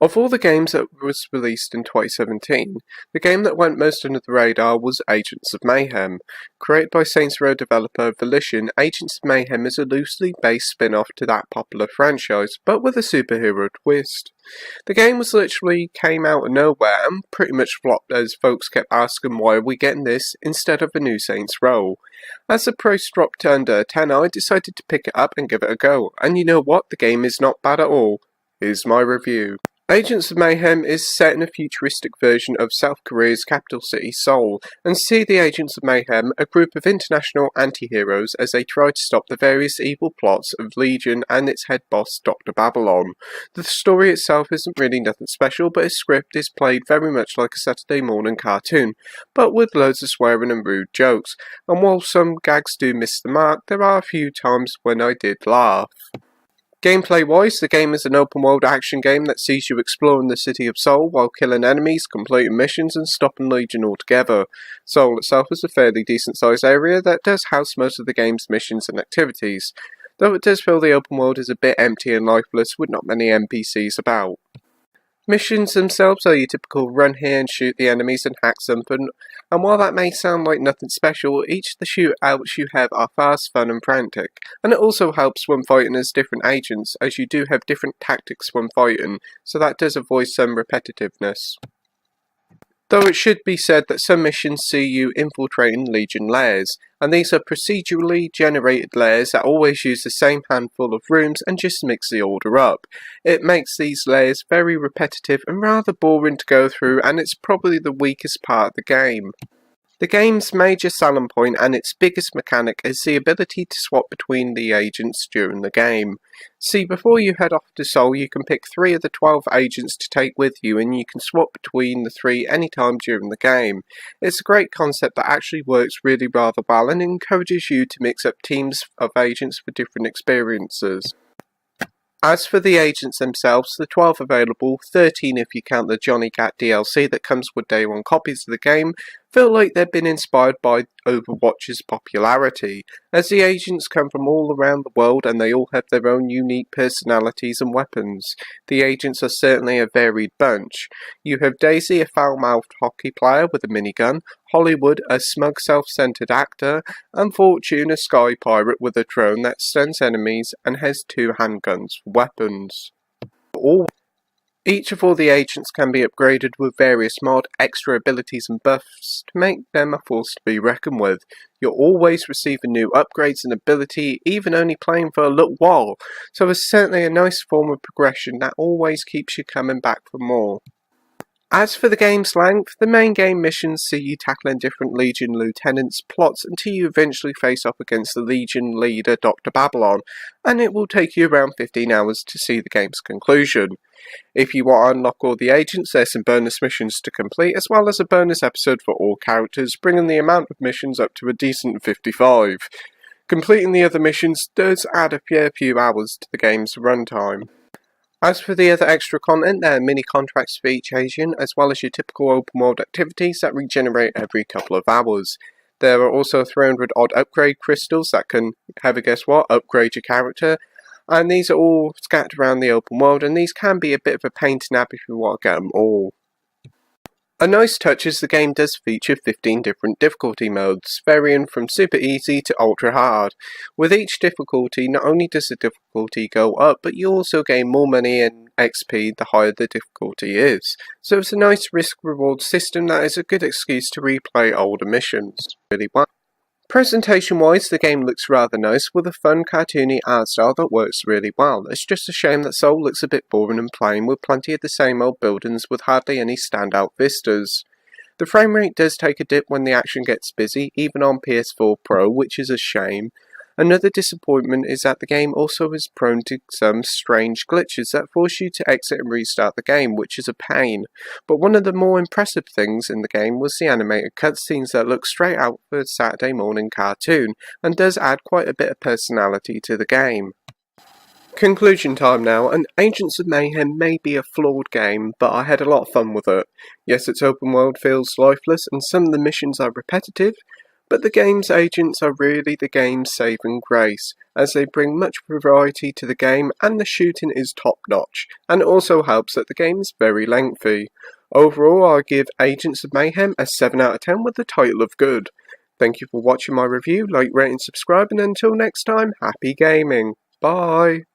Of all the games that was released in 2017, the game that went most under the radar was Agents of Mayhem. Created by Saints Row developer Volition, Agents of Mayhem is a loosely based spin-off to that popular franchise, but with a superhero twist. The game was literally came out of nowhere and pretty much flopped as folks kept asking why are we getting this instead of a new Saints Row. As the price dropped to under $10, I decided to pick it up and give it a go, and you know what, the game is not bad at all. Here's my review. Agents of Mayhem is set in a futuristic version of South Korea's capital city, Seoul, and see the Agents of Mayhem, a group of international anti-heroes, as they try to stop the various evil plots of Legion and its head boss, Dr. Babylon. The story itself isn't really nothing special, but its script is played very much like a Saturday morning cartoon, but with loads of swearing and rude jokes, and while some gags do miss the mark, there are a few times when I did laugh. Gameplay-wise, the game is an open-world action game that sees you exploring the city of Seoul while killing enemies, completing missions and stopping Legion altogether. Seoul itself is a fairly decent-sized area that does house most of the game's missions and activities, though it does feel the open world is a bit empty and lifeless with not many NPCs about. Missions themselves are your typical run here and shoot the enemies and hack something, and while that may sound like nothing special, each of the shootouts you have are fast, fun and frantic, and it also helps when fighting as different agents, as you do have different tactics when fighting, so that does avoid some repetitiveness. Though it should be said that some missions see you infiltrating Legion lairs, and these are procedurally generated lairs that always use the same handful of rooms and just mix the order up. It makes these lairs very repetitive and rather boring to go through, and it's probably the weakest part of the game. The game's major selling point and its biggest mechanic is the ability to swap between the agents during the game. See, before you head off to Seoul, you can pick 3 of the 12 agents to take with you, and you can swap between the 3 anytime during the game. It's a great concept that actually works really rather well and encourages you to mix up teams of agents for different experiences. As for the agents themselves, the 12 available, 13 if you count the Johnny Gat DLC that comes with day 1 copies of the game, feel like they've been inspired by Overwatch's popularity, as the agents come from all around the world and they all have their own unique personalities and weapons. The agents are certainly a varied bunch. You have Daisy, a foul-mouthed hockey player with a minigun, Hollywood, a smug self-centered actor, and Fortune, a sky pirate with a drone that stuns enemies and has 2 handguns for weapons. Each of all the agents can be upgraded with various extra abilities and buffs to make them a force to be reckoned with. You'll always receive new upgrades and ability, even only playing for a little while, so it's certainly a nice form of progression that always keeps you coming back for more. As for the game's length, the main game missions see you tackling different Legion lieutenants' plots until you eventually face off against the Legion leader Dr. Babylon, and it will take you around 15 hours to see the game's conclusion. If you want to unlock all the agents, there's some bonus missions to complete, as well as a bonus episode for all characters, bringing the amount of missions up to a decent 55. Completing the other missions does add a fair few hours to the game's runtime. As for the other extra content, there are mini contracts for each agent, as well as your typical open world activities that regenerate every couple of hours. There are also 300 odd upgrade crystals that can, have a guess what, upgrade your character, and these are all scattered around the open world, and these can be a bit of a pain to nab if you want to get them all. A nice touch is the game does feature 15 different difficulty modes, varying from super easy to ultra hard. With each difficulty, not only does the difficulty go up, but you also gain more money and XP the higher the difficulty is. So it's a nice risk-reward system that is a good excuse to replay older missions. Really well. Presentation-wise, the game looks rather nice, with a fun, cartoony art style that works really well. It's just a shame that Seoul looks a bit boring and plain, with plenty of the same old buildings with hardly any standout vistas. The frame rate does take a dip when the action gets busy, even on PS4 Pro, which is a shame. Another disappointment is that the game also is prone to some strange glitches that force you to exit and restart the game, which is a pain. But one of the more impressive things in the game was the animated cutscenes that look straight out of a Saturday morning cartoon, and does add quite a bit of personality to the game. Conclusion time now, and Agents of Mayhem may be a flawed game, but I had a lot of fun with it. Yes, its open world feels lifeless, and some of the missions are repetitive, But the game's agents are really the game's saving grace, as they bring much variety to the game and the shooting is top notch, and it also helps that the game is very lengthy. Overall, I give Agents of Mayhem a 7 out of 10 with the title of good. Thank you for watching my review, like, rate and subscribe, and until next time, happy gaming. Bye!